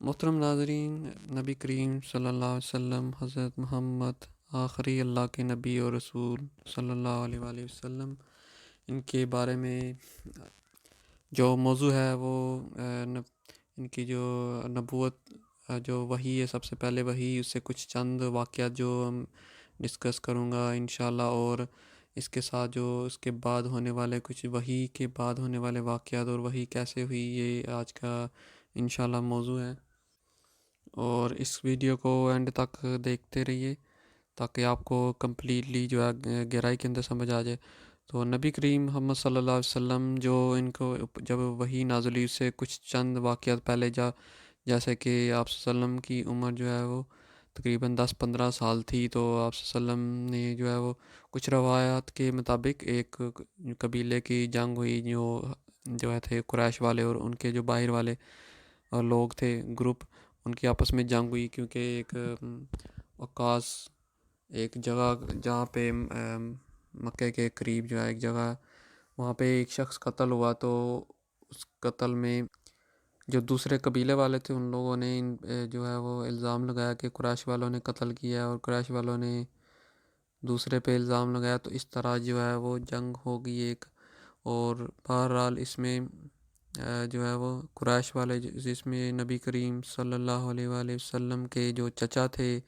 محترم ناظرین، نبی کریم صلی اللہ علیہ وسلم حضرت محمد آخری اللہ کے نبی اور رسول صلی اللہ علیہ وآلہ وسلم، ان کے بارے میں جو موضوع ہے وہ ان کی جو نبوت، جو وحی ہے، سب سے پہلے وحی، اس سے کچھ چند واقعات جو ہم ڈسکس کروں گا انشاءاللہ، اور اس کے ساتھ جو اس کے بعد ہونے والے کچھ وحی کے بعد ہونے والے واقعات اور وحی کیسے ہوئی، یہ آج کا انشاءاللہ موضوع ہے۔ اور اس ویڈیو کو اینڈ تک دیکھتے رہیے تاکہ آپ کو کمپلیٹلی جو ہے گہرائی کے اندر سمجھ آ جائے۔ تو نبی کریم محمد صلی اللہ علیہ وسلم جو ان کو جب وحی نازل ہوئی سے کچھ چند واقعات پہلے جیسے کہ آپ صلی اللہ علیہ وسلم کی عمر جو ہے وہ تقریباً 10-15 سال تھی، تو آپ صلی اللہ علیہ وسلم نے جو ہے وہ کچھ روایات کے مطابق ایک قبیلے کی جنگ ہوئی، جو ہے تھے قریش والے اور ان کے جو باہر والے لوگ تھے، گروپ، ان کی آپس میں جنگ ہوئی، کیونکہ ایک وقاص، ایک جگہ جہاں پہ مکے کے قریب جو ہے ایک جگہ، وہاں پہ ایک شخص قتل ہوا، تو اس قتل میں جو دوسرے قبیلے والے تھے ان لوگوں نے جو ہے وہ الزام لگایا کہ قریش والوں نے قتل کیا ہے، اور قریش والوں نے دوسرے پہ الزام لگایا، تو اس طرح جو ہے وہ جنگ ہو گئی ایک۔ اور بہرحال اس میں جو ہے وہ قریش والے، جس میں نبی کریم صلی اللہ علیہ وآلہ وسلم کے جو چچا تھے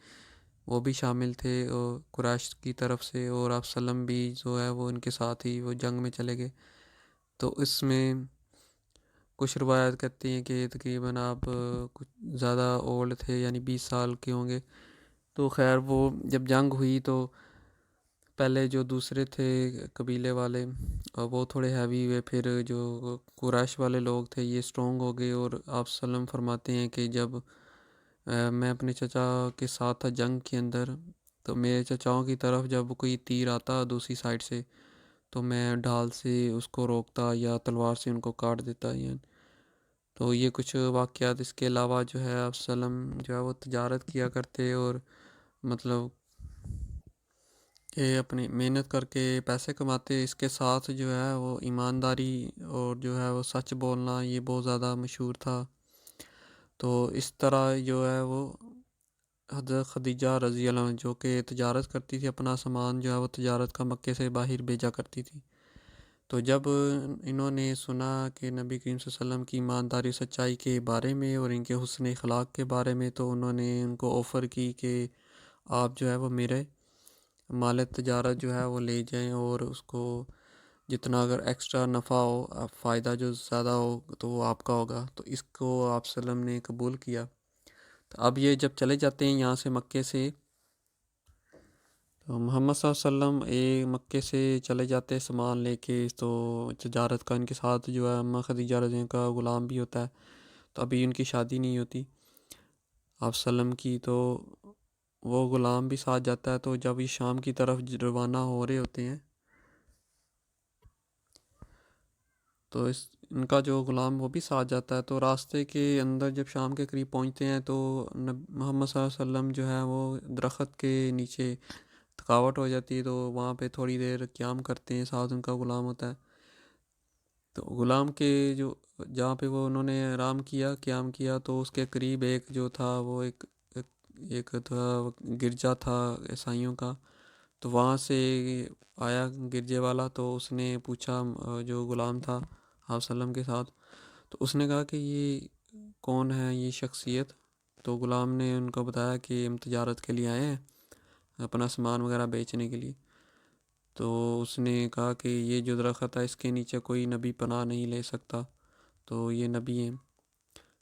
وہ بھی شامل تھے، اور قریش کی طرف سے، اور آپ وسلم بھی جو ہے وہ ان کے ساتھ ہی وہ جنگ میں چلے گئے۔ تو اس میں کچھ روایت کہتی ہیں کہ تقریباً آپ کچھ زیادہ اولڈ تھے، یعنی 20 سال کے ہوں گے۔ تو خیر وہ جب جنگ ہوئی تو پہلے جو دوسرے تھے قبیلے والے وہ تھوڑے ہیوی ہوئے، پھر جو قریش والے لوگ تھے یہ سٹرونگ ہو گئے، اور آپ وسلم فرماتے ہیں کہ جب میں اپنے چچا کے ساتھ تھا جنگ کے اندر، تو میرے چچاؤں کی طرف جب کوئی تیر آتا دوسری سائڈ سے تو میں ڈھال سے اس کو روکتا یا تلوار سے ان کو کاٹ دیتا، یعنی تو یہ کچھ واقعات۔ اس کے علاوہ جو ہے آپ وسلم جو ہے وہ تجارت کیا کرتے، اور مطلب کہ اپنی محنت کر کے پیسے کماتے، اس کے ساتھ جو ہے وہ ایمانداری اور جو ہے وہ سچ بولنا یہ بہت زیادہ مشہور تھا۔ تو اس طرح جو ہے وہ حضرت خدیجہ رضی اللہ عنہ جو کہ تجارت کرتی تھی، اپنا سامان جو ہے وہ تجارت کا مکے سے باہر بھیجا کرتی تھی، تو جب انہوں نے سنا کہ نبی کریم صلی اللہ علیہ وسلم کی ایمانداری سچائی کے بارے میں اور ان کے حسن اخلاق کے بارے میں، تو انہوں نے ان کو آفر کی کہ آپ جو ہے وہ میرے مال تجارت جو ہے وہ لے جائیں، اور اس کو جتنا اگر ایکسٹرا نفع ہو، فائدہ جو زیادہ ہو تو وہ آپ کا ہوگا۔ تو اس کو آپ صلی اللہ علیہ وسلم نے قبول کیا۔ تو اب یہ جب چلے جاتے ہیں یہاں سے مکے سے، تو محمد صلی اللہ علیہ وسلم مکے سے چلے جاتے ہیں سامان لے کے، تو تجارت کا ان کے ساتھ جو ہے اماں خدیجہ رضی اللہ عنہا کا غلام بھی ہوتا ہے، تو ابھی ان کی شادی نہیں ہوتی آپ صلی اللہ علیہ وسلم کی، تو وہ غلام بھی ساتھ جاتا ہے۔ تو جب یہ شام کی طرف روانہ ہو رہے ہوتے ہیں تو ان کا جو غلام وہ بھی ساتھ جاتا ہے، تو راستے کے اندر جب شام کے قریب پہنچتے ہیں تو محمد صلی اللہ علیہ وسلم جو ہے وہ درخت کے نیچے تھکاوٹ ہو جاتی ہے، تو وہاں پہ تھوڑی دیر قیام کرتے ہیں، ساتھ ان کا غلام ہوتا ہے۔ تو غلام کے جو جہاں پہ وہ انہوں نے آرام کیا، قیام کیا، تو اس کے قریب ایک جو تھا وہ ایک تھا گرجا تھا عیسائیوں کا، تو وہاں سے آیا گرجے والا، تو اس نے پوچھا جو غلام تھا آپ صلی اللہ علیہ وسلم کے ساتھ، تو اس نے کہا کہ یہ کون ہے یہ شخصیت؟ تو غلام نے ان کو بتایا کہ ہم تجارت کے لیے آئے ہیں، اپنا سامان وغیرہ بیچنے کے لیے۔ تو اس نے کہا کہ یہ جو درخت ہے اس کے نیچے کوئی نبی پناہ نہیں لے سکتا، تو یہ نبی ہیں۔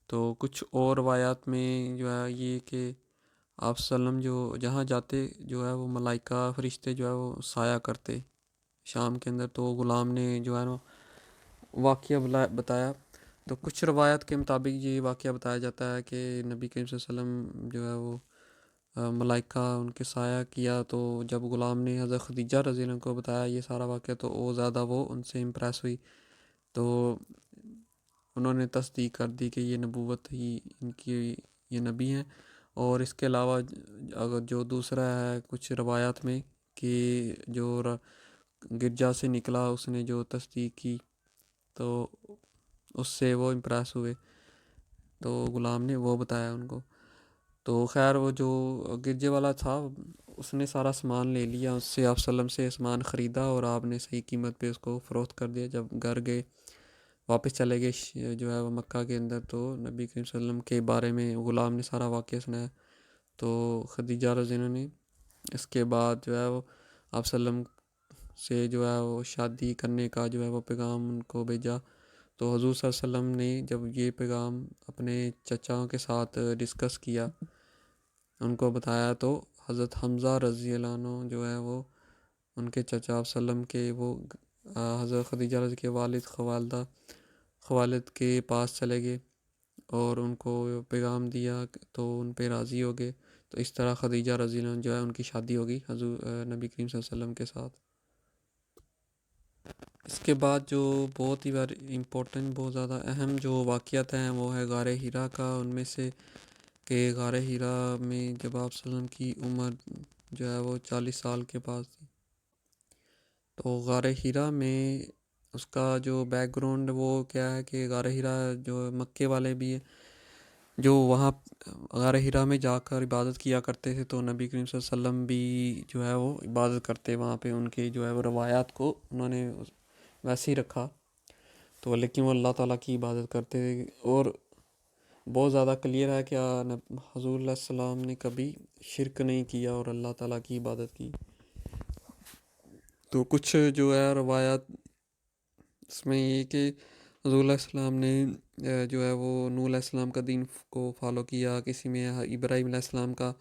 تو کچھ اور روایات میں جو ہے یہ کہ آپ صلی اللہ علیہ وسلم جو جہاں جاتے جو ہے وہ ملائکہ فرشتے جو ہے وہ سایہ کرتے شام کے اندر، تو غلام نے جو ہے نا واقعہ بتایا۔ تو کچھ روایت کے مطابق یہ واقعہ بتایا جاتا ہے کہ نبی کریم صلی اللہ علیہ وسلم جو ہے وہ ملائکہ ان کے سایہ کیا، تو جب غلام نے حضرت خدیجہ رضی اللہ عنہ کو بتایا یہ سارا واقعہ، تو وہ زیادہ وہ ان سے امپریس ہوئی، تو انہوں نے تصدیق کر دی کہ یہ نبوت ہی ان کی، یہ نبی ہیں۔ اور اس کے علاوہ اگر جو دوسرا ہے کچھ روایات میں کہ جو گرجا سے نکلا اس نے جو تصدیق کی، تو اس سے وہ امپریس ہوئے۔ تو غلام نے وہ بتایا ان کو. تو خیر وہ جو گرجے والا تھا اس نے سارا سامان لے لیا اس سے، آپ وسلم سے سامان خریدا اور آپ نے صحیح قیمت پہ اس کو فروخت کر دیا. جب گھر گئے واپس چلے گئے جو ہے وہ مکہ کے اندر، تو نبی کریم صلی اللہ علیہ وسلم کے بارے میں غلام نے سارا واقعہ سنایا. تو خدیجہ رضی اللہ عنہا نے اس کے بعد جو ہے وہ آپ وسلم سے جو ہے وہ شادی کرنے کا جو ہے وہ پیغام ان کو بھیجا. تو حضور صلی اللہ علیہ وسلم نے جب یہ پیغام اپنے چچاؤں کے ساتھ ڈسکس کیا، ان کو بتایا، تو حضرت حمزہ رضی اللہ عنہ جو ہے وہ ان کے چچا وسلم کے وہ حضرت خدیجہ رضی کے خوالد کے پاس چلے گئے اور ان کو پیغام دیا تو ان پہ راضی ہو گئے. تو اس طرح خدیجہ رضی اللہ عنہ جو ہے ان کی شادی ہوگی حضور نبی کریم صلی اللہ علیہ وسلم کے ساتھ. اس کے بعد جو بہت ہی امپورٹنٹ، بہت زیادہ اہم جو واقعات ہیں وہ ہے غار حرا کا. ان میں سے کہ غار حرا میں جب آپ صلی اللہ علیہ وسلم کی عمر جو ہے وہ 40 سال کے پاس تھی، تو غار حرا میں اس کا جو بیک گراؤنڈ وہ کیا ہے کہ غار حرا جو مکے والے بھی ہے جو وہاں غار حرا میں جا کر عبادت کیا کرتے تھے، تو نبی کریم صلی اللہ علیہ وسلم بھی جو ہے وہ عبادت کرتے وہاں پہ. ان کے جو ہے وہ روایات کو انہوں نے ویسے ہی رکھا، تو لیکن وہ اللہ تعالیٰ کی عبادت کرتے تھے. اور بہت زیادہ کلیئر ہے کہ حضور علیہ السلام نے کبھی شرک نہیں کیا اور اللہ تعالیٰ کی عبادت کی. تو کچھ جو ہے روایات اس میں یہ کہ حضور علیہ السلام نے جو ہے وہ نوح علیہ السلام کا دین کو فالو کیا، کسی میں ابراہیم علیہ السلام کا،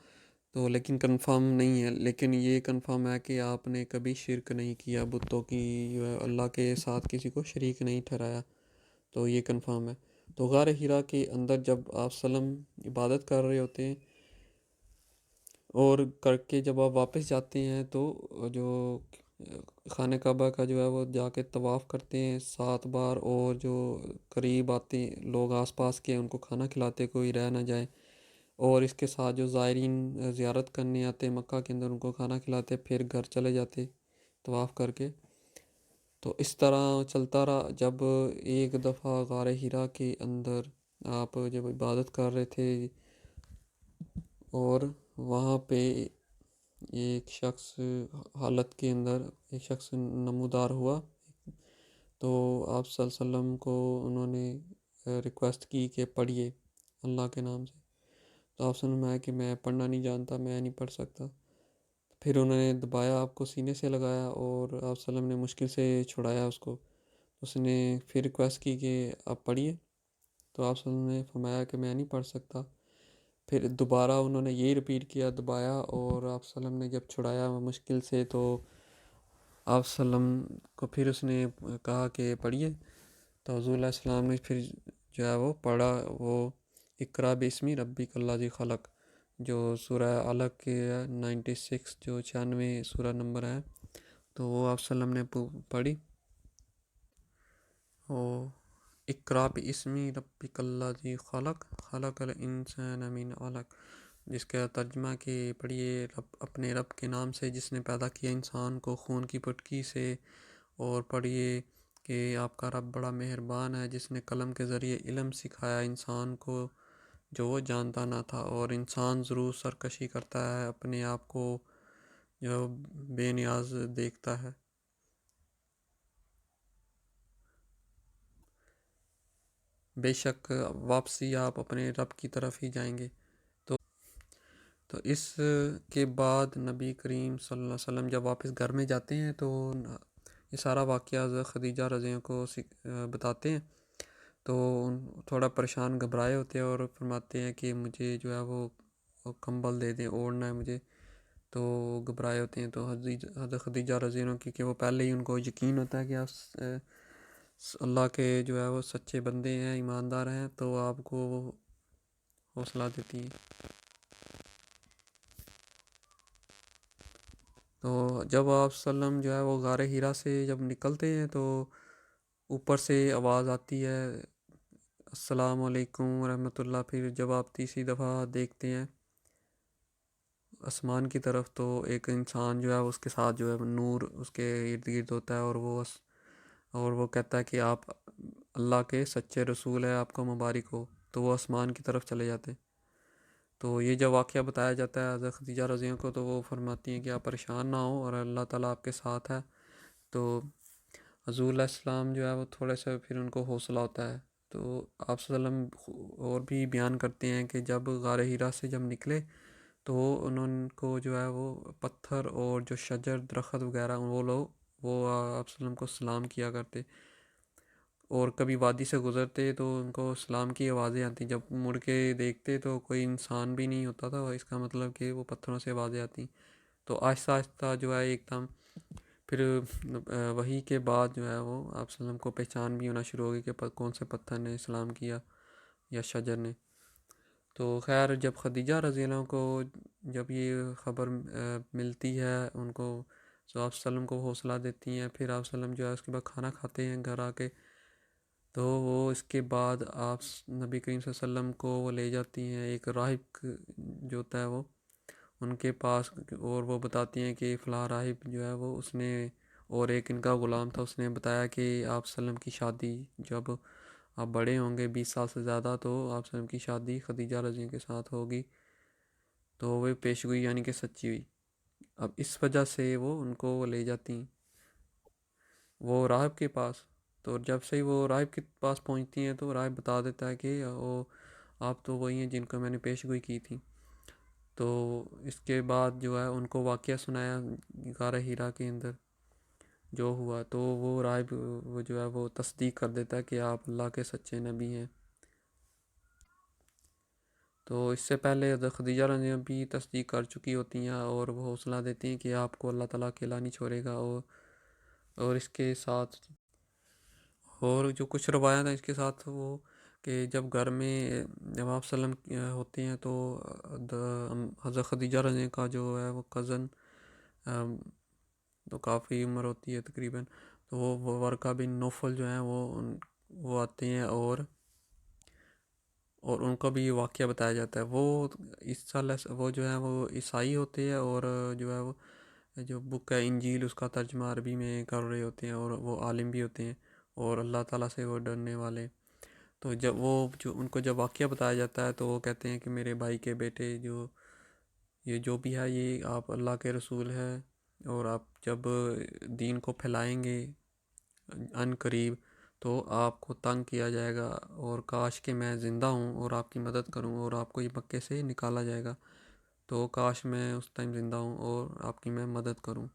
تو لیکن کنفرم نہیں ہے. لیکن یہ کنفرم ہے کہ آپ نے کبھی شرک نہیں کیا، بتوں کی جو ہے اللہ کے ساتھ کسی کو شریک نہیں ٹھہرایا، تو یہ کنفرم ہے. تو غار حرا کے اندر جب آپ وسلم عبادت کر رہے ہوتے ہیں اور کر کے جب آپ واپس جاتے ہیں تو جو خانہ کعبہ کا جو ہے وہ جا کے طواف کرتے ہیں 7 بار، اور جو قریب آتے لوگ آس پاس کے ان کو کھانا کھلاتے کوئی رہ نہ جائے، اور اس کے ساتھ جو زائرین زیارت کرنے آتے مکہ کے اندر ان کو کھانا کھلاتے، پھر گھر چلے جاتے طواف کر کے. تو اس طرح چلتا رہا. جب ایک دفعہ غار حرا کے اندر آپ جب عبادت کر رہے تھے اور وہاں پہ ایک شخص حالت کے اندر ایک شخص نمودار ہوا، تو آپ صلی اللہ علیہ وسلم کو انہوں نے ریکویسٹ کی کہ پڑھیے اللہ کے نام سے. تو آپ نے میں کہ میں پڑھنا نہیں جانتا، میں نہیں پڑھ سکتا. پھر انہوں نے دبایا، آپ کو سینے سے لگایا اور آپ صلی اللہ علیہ وسلم نے مشکل سے چھڑایا اس کو. اس نے پھر ریکویسٹ کی کہ آپ پڑھیے، تو آپ صلی اللہ علیہ وسلم نے فرمایا کہ میں نہیں پڑھ سکتا. پھر دوبارہ انہوں نے یہی رپیٹ کیا، دبایا، اور آپ صلی اللہ علیہ وسلم نے جب چھڑایا مشکل سے، تو آپ صلی اللہ علیہ وسلم کو پھر اس نے کہا کہ پڑھیے. تو حضور علیہ السلام نے پھر جو ہے وہ پڑھا، وہ اقرا باسم ربک الذی خلق، جو سورہ علق کے 96 جو 96 سورہ نمبر ہے، تو وہ آپ صلی اللہ علیہ وسلم نے پڑھی. وہ اقرا باسم ربک الذی خلق خلق الانسان من علق، جس کا ترجمہ کہ پڑھیے اپنے رب کے نام سے جس نے پیدا کیا انسان کو خون کی پٹکی سے، اور پڑھیے کہ آپ کا رب بڑا مہربان ہے جس نے قلم کے ذریعے علم سکھایا انسان کو جو وہ جانتا نہ تھا. اور انسان ضرور سرکشی کرتا ہے، اپنے آپ کو جو بے نیاز دیکھتا ہے. بے شک واپسی آپ اپنے رب کی طرف ہی جائیں گے. تو اس کے بعد نبی کریم صلی اللہ علیہ وسلم جب واپس گھر میں جاتے ہیں تو یہ سارا واقعہ حضرت خدیجہ رضی اللہ عنہا کو بتاتے ہیں. تو تھوڑا پریشان گھبرائے ہوتے ہیں اور فرماتے ہیں کہ مجھے جو ہے وہ کمبل دے دیں، اوڑھنا ہے مجھے. تو گھبرائے ہوتے ہیں. تو حضرت خدیجہ رضی اللہ عنہا کیونکہ وہ پہلے ہی ان کو یقین ہوتا ہے کہ آپ اللہ کے جو ہے وہ سچے بندے ہیں، ایماندار ہیں، تو آپ کو وہ حوصلہ دیتی ہیں. تو جب آپ صلی اللہ علیہ وسلم جو ہے وہ غار حرا سے جب نکلتے ہیں تو اوپر سے آواز آتی ہے السلام علیکم ورحمۃ اللہ. پھر جب آپ تیسری دفعہ دیکھتے ہیں آسمان کی طرف تو ایک انسان جو ہے اس کے ساتھ جو ہے نور اس کے ارد گرد ہوتا ہے، اور وہ کہتا ہے کہ آپ اللہ کے سچے رسول ہیں، آپ کو مبارک ہو. تو وہ آسمان کی طرف چلے جاتے ہیں۔ تو یہ جب واقعہ بتایا جاتا ہے حضرت خدیجہ رضی اللہ کو، تو وہ فرماتی ہیں کہ آپ پریشان نہ ہوں اور اللہ تعالیٰ آپ کے ساتھ ہے۔ تو حضور علیہ السلام جو ہے وہ تھوڑے سے پھر ان کو حوصلہ ہوتا ہے۔ تو آپ صلی اللہ علیہ وسلم اور بھی بیان کرتے ہیں کہ جب غار ہیرا سے جب نکلے تو انہوں کو جو ہے وہ پتھر اور جو شجر درخت وغیرہ وہ لوگ وہ آپ صلی اللہ علیہ وسلم کو سلام کیا کرتے، اور کبھی وادی سے گزرتے تو ان کو سلام کی آوازیں آتی، جب مڑ کے دیکھتے تو کوئی انسان بھی نہیں ہوتا تھا، اس کا مطلب کہ وہ پتھروں سے آوازیں آتی۔ تو آہستہ آہستہ جو ہے ایک دم پھر وہی کے بعد جو ہے وہ آپ صلی اللہ علیہ وسلم کو پہچان بھی ہونا شروع ہوگی کہ کون سے پتھر نے سلام کیا یا شجر نے۔ تو خیر جب خدیجہ رضی اللہ عنہ کو جب یہ خبر ملتی ہے ان کو، تو آپ صلی اللہ علیہ وسلم کو حوصلہ دیتی ہیں۔ پھر آپ صلی اللہ علیہ وسلم جو ہے اس کے بعد کھانا کھاتے ہیں گھر آ کے، تو وہ اس کے بعد آپ نبی کریم صلی اللہ علیہ وسلم کو وہ لے جاتی ہیں ایک راہب جو ہوتا ہے وہ ان کے پاس، اور وہ بتاتی ہیں کہ فلاں راہب جو ہے وہ اس نے، اور ایک ان کا غلام تھا اس نے بتایا کہ آپ صلی اللہ علیہ وسلم کی شادی جب آپ بڑے ہوں گے 20 سال سے زیادہ، تو آپ صلی اللہ علیہ وسلم کی شادی خدیجہ رضی اللہ کے ساتھ ہوگی۔ تو وہ پیشگوئی یعنی کہ سچی ہوئی۔ اب اس وجہ سے وہ ان کو وہ لے جاتی ہیں وہ راہب کے پاس۔ تو جب سے ہی وہ راہب کے پاس پہنچتی ہیں تو راہب بتا دیتا ہے کہ وہ آپ تو وہی ہیں جن کو میں نے پیشگوئی کی تھی۔ تو اس کے بعد جو ہے ان کو واقعہ سنایا غار ہیرا کے اندر جو ہوا، تو وہ راہب وہ جو ہے وہ تصدیق کر دیتا ہے کہ آپ اللہ کے سچے نبی ہیں۔ تو اس سے پہلے حضرت خدیجہ رضی اللہ عنہا بھی تصدیق کر چکی ہوتی ہیں، اور وہ حوصلہ دیتی ہیں کہ آپ کو اللہ تعالیٰ اکیلا نہیں چھوڑے گا۔ اور اس کے ساتھ اور جو کچھ روایات ہیں اس کے ساتھ وہ کہ جب گھر میں جب آپ صلی اللہ علیہ وسلم ہوتے ہیں تو حضرت خدیجہ رضی اللہ عنہا کا جو ہے وہ کزن تو کافی عمر ہوتی ہے تقریباً، تو وہ ورقہ بن نوفل جو ہیں وہ آتے ہیں، اور ان کو بھی یہ واقعہ بتایا جاتا ہے۔ وہ اس سال وہ جو ہے وہ عیسائی ہوتے ہیں، اور جو ہے وہ جو بک ہے انجیل اس کا ترجمہ عربی میں کر رہے ہوتے ہیں، اور وہ عالم بھی ہوتے ہیں اور اللہ تعالیٰ سے وہ ڈرنے والے۔ تو جب وہ جو ان کو جب واقعہ بتایا جاتا ہے تو وہ کہتے ہیں کہ میرے بھائی کے بیٹے یہ جو بھی ہے یہ آپ اللہ کے رسول ہے، اور آپ جب دین کو پھیلائیں گے ان قریب تو آپ کو تنگ کیا جائے گا، اور کاش کہ میں زندہ ہوں اور آپ کی مدد کروں، اور آپ کو یہ مکے سے نکالا جائے گا، تو کاش میں اس ٹائم زندہ ہوں اور آپ کی میں مدد کروں۔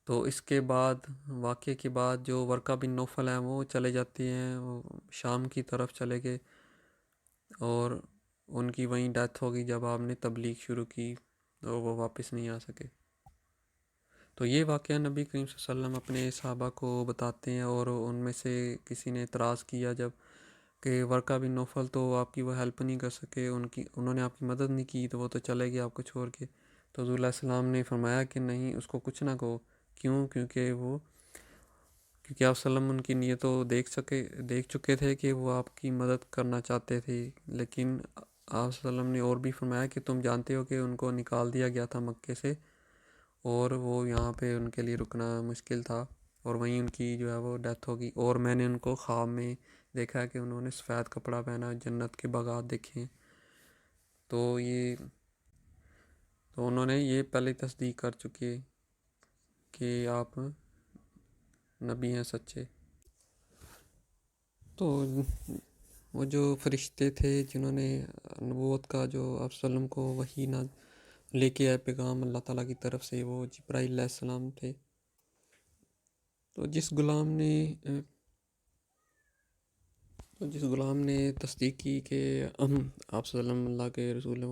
تو اس کے بعد واقعے کے بعد جو ورقہ بن نوفل ہیں وہ چلے جاتے ہیں، وہ شام کی طرف چلے گئے، اور ان کی وہیں ڈیتھ ہوگی جب آپ نے تبلیغ شروع کی، تو وہ واپس نہیں آ سکے۔ تو یہ واقعہ نبی کریم صلی اللہ علیہ وسلم اپنے صحابہ کو بتاتے ہیں، اور ان میں سے کسی نے اعتراض کیا جب کہ ورقہ بن نوفل تو آپ کی وہ ہیلپ نہیں کر سکے، انہوں نے آپ کی مدد نہیں کی، تو وہ تو چلے گئے آپ کو چھوڑ کے۔ تو حضور علیہ السلام نے فرمایا کہ نہیں، اس کو کچھ نہ کہو۔ کیونکہ آپ صلی اللہ علیہ وسلم ان کی نیت تو دیکھ چکے تھے کہ وہ آپ کی مدد کرنا چاہتے تھے، لیکن آپ صلی اللہ علیہ وسلم نے اور بھی فرمایا کہ تم جانتے ہو کہ ان کو نکال دیا گیا تھا مکے سے، اور وہ یہاں پہ ان کے لیے رکنا مشکل تھا، اور وہیں ان کی جو ہے وہ ڈیتھ ہوگی، اور میں نے ان کو خواب میں دیکھا ہے کہ انہوں نے سفید کپڑا پہنا، جنت کے باغات دیکھے۔ تو انہوں نے یہ پہلے تصدیق کر چکی ہے کہ آپ نبی ہیں سچے۔ تو وہ جو فرشتے تھے جنہوں نے نبوت کا جو آپ صلی اللہ علیہ وسلم کو وحی نہ لے کے آئے پیغام اللہ تعالیٰ کی طرف سے، وہ جبرائیل علیہ السلام تھے۔ تو جس غلام نے تصدیق کی کہ آپ صلی اللہ علیہ وسلم اللہ کے رسول ہیں،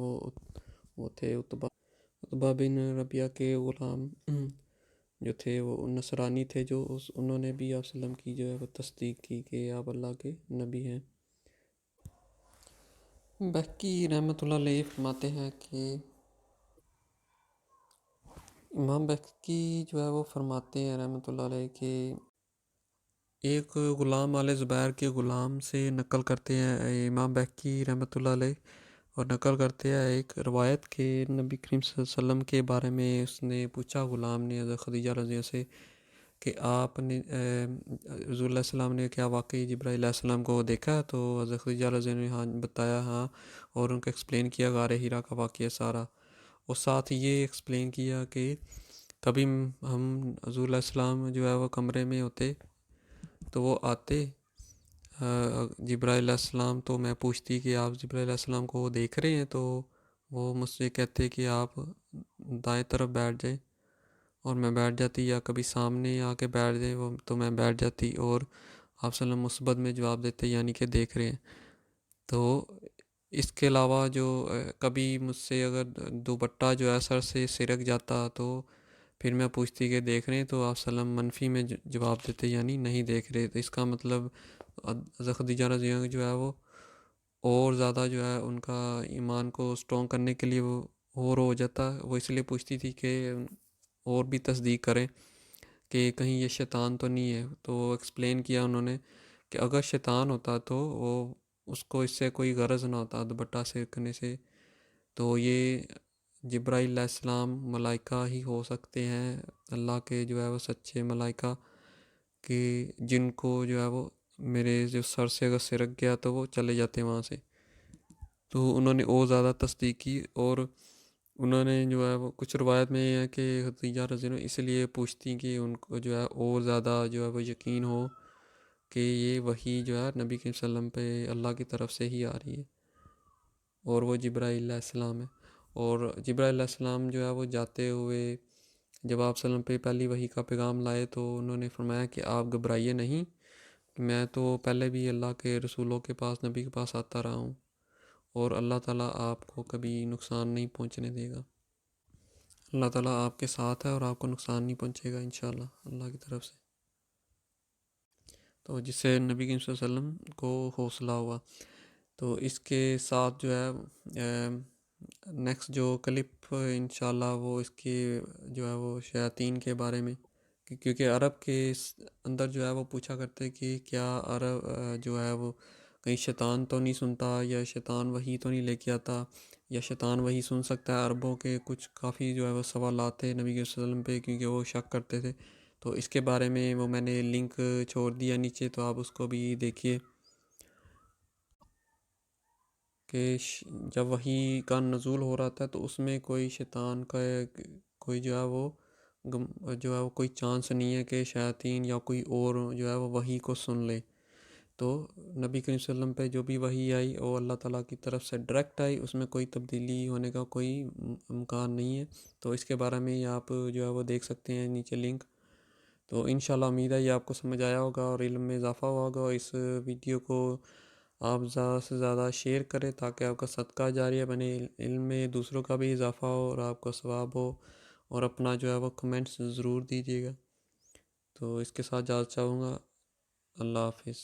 وہ تھے عتبہ بن ربیعہ کے غلام جو تھے، وہ نصرانی تھے، جو انہوں نے بھی آپ صلی اللہ علیہ وسلم کی جو ہے وہ تصدیق کی کہ آپ اللہ کے نبی ہیں۔ بہقی رحمۃ اللہ علیہ فرماتے ہیں کہ امام بہقی جو ہے وہ فرماتے ہیں رحمۃ اللہ علیہ کہ ایک غلام آل زبیر کے غلام سے نقل کرتے ہیں امام بہقی رحمۃ اللہ علیہ، اور نقل کرتے ہیں ایک روایت کہ نبی کریم صلی اللہ علیہ وسلم کے بارے میں اس نے پوچھا غلام نے حضرت خدیجہ رضی اللہ سے کہ آپ نے حضور علیہ السلام نے کیا واقعی جبرائیل علیہ السلام کو دیکھا؟ تو حضرت خدیجہ رضی اللہ عنہا نے بتایا ہاں، اور ان کو ایکسپلین کیا غار ہیرا کا واقعہ سارا، اور ساتھ یہ ایکسپلین کیا کہ کبھی ہم حضور علیہ السلام جو ہے وہ کمرے میں ہوتے تو وہ آتے جبرائیل علیہ السلام، تو میں پوچھتی کہ آپ جبرائیل علیہ السلام کو دیکھ رہے ہیں؟ تو وہ مجھ سے کہتے کہ آپ دائیں طرف بیٹھ جائیں، اور میں بیٹھ جاتی، یا کبھی سامنے آ کے بیٹھ جائے وہ تو میں بیٹھ جاتی، اور آپ صلی اللہ علیہ وسلم مثبت میں جواب دیتے، یعنی کہ دیکھ رہے ہیں۔ تو اس کے علاوہ جو کبھی مجھ سے اگر دوپٹہ جو ہے سر سے سرک جاتا تو پھر میں پوچھتی کہ دیکھ رہے ہیں؟ تو آپ صلی اللہ علیہ وسلم منفی میں جواب دیتے، یعنی نہیں دیکھ رہے۔ تو اس کا مطلب حضرت خدیجہ رضی اللہ عنہا جو ہے وہ اور زیادہ جو ہے ان کا ایمان کو سٹرونگ کرنے کے لیے وہ اور ہو جاتا، وہ اس لیے پوچھتی تھی کہ اور بھی تصدیق کریں کہ کہیں یہ شیطان تو نہیں ہے۔ تو ایکسپلین کیا انہوں نے کہ اگر شیطان ہوتا تو وہ اس کو اس سے کوئی غرض نہ ہوتا دوپٹہ سرکنے سے، تو یہ جبرائیل علیہ السلام ملائکہ ہی ہو سکتے ہیں، اللہ کے جو ہے وہ سچے ملائکہ، کہ جن کو جو ہے وہ میرے جو سر سے اگر سرک گیا تو وہ چلے جاتے ہیں وہاں سے۔ تو انہوں نے اور زیادہ تصدیق کی، اور انہوں نے جو ہے وہ کچھ روایت میں یہ ہے کہ خدیجہ رضی اللہ عنہا اس لیے پوچھتی کہ ان کو جو ہے اور زیادہ جو ہے وہ یقین ہو کہ یہ وحی جو ہے نبی کریم صلی اللہ علیہ وسلم پہ اللہ کی طرف سے ہی آ رہی ہے، اور وہ جبرائیل علیہ السلام ہے۔ اور جبرائیل علیہ السلام جو ہے وہ جاتے ہوئے جب آپ صلی اللہ علیہ وسلم پہ پہلی وحی کا پیغام لائے تو انہوں نے فرمایا کہ آپ گھبرائیے نہیں، میں تو پہلے بھی اللہ کے رسولوں کے پاس، نبی کے پاس آتا رہا ہوں، اور اللہ تعالیٰ آپ کو کبھی نقصان نہیں پہنچنے دے گا۔ اللہ تعالیٰ آپ کے ساتھ ہے اور آپ کو نقصان نہیں پہنچے گا انشاءاللہ اللہ کی طرف سے۔ تو جس سے نبی کریم صلی اللہ علیہ وسلم کو حوصلہ ہوا۔ تو اس کے ساتھ جو ہے نیکسٹ جو کلپ انشاءاللہ وہ اس کے جو ہے وہ شیاطین کے بارے میں، کیونکہ عرب کے اندر جو ہے وہ پوچھا کرتے کہ کیا عرب جو ہے وہ کہیں شیطان تو نہیں سنتا، یا شیطان وحی تو نہیں لے کے آتا، یا شیطان وحی سن سکتا ہے؟ عربوں کے کچھ کافی جو ہے وہ سوالات تھے نبی صلی اللہ علیہ وسلم پہ، کیونکہ وہ شک کرتے تھے۔ تو اس کے بارے میں وہ میں نے لنک چھوڑ دیا نیچے، تو آپ اس کو بھی دیکھیے کہ جب وحی کا نزول ہو رہا تھا تو اس میں کوئی شیطان کا کوئی جو ہے وہ جو ہے وہ کوئی چانس نہیں ہے کہ شیاطین یا کوئی اور جو ہے وہ وحی کو سن لے۔ تو نبی کریم صلی اللہ علیہ وسلم پہ جو بھی وحی آئی وہ اللہ تعالیٰ کی طرف سے ڈائریکٹ آئی، اس میں کوئی تبدیلی ہونے کا کوئی امکان نہیں ہے۔ تو اس کے بارے میں آپ جو ہے وہ دیکھ سکتے ہیں نیچے لنک۔ تو انشاءاللہ امید ہے یہ آپ کو سمجھ آیا ہوگا اور علم میں اضافہ ہوا ہوگا۔ اس ویڈیو کو آپ زیادہ سے زیادہ شیئر کریں تاکہ آپ کا صدقہ جاریہ بنے، علم میں دوسروں کا بھی اضافہ ہو اور آپ کا ثواب ہو، اور اپنا جو ہے وہ کمنٹس ضرور دیجیے گا۔ تو اس کے ساتھ اجازت چاہوں گا، اللہ حافظ۔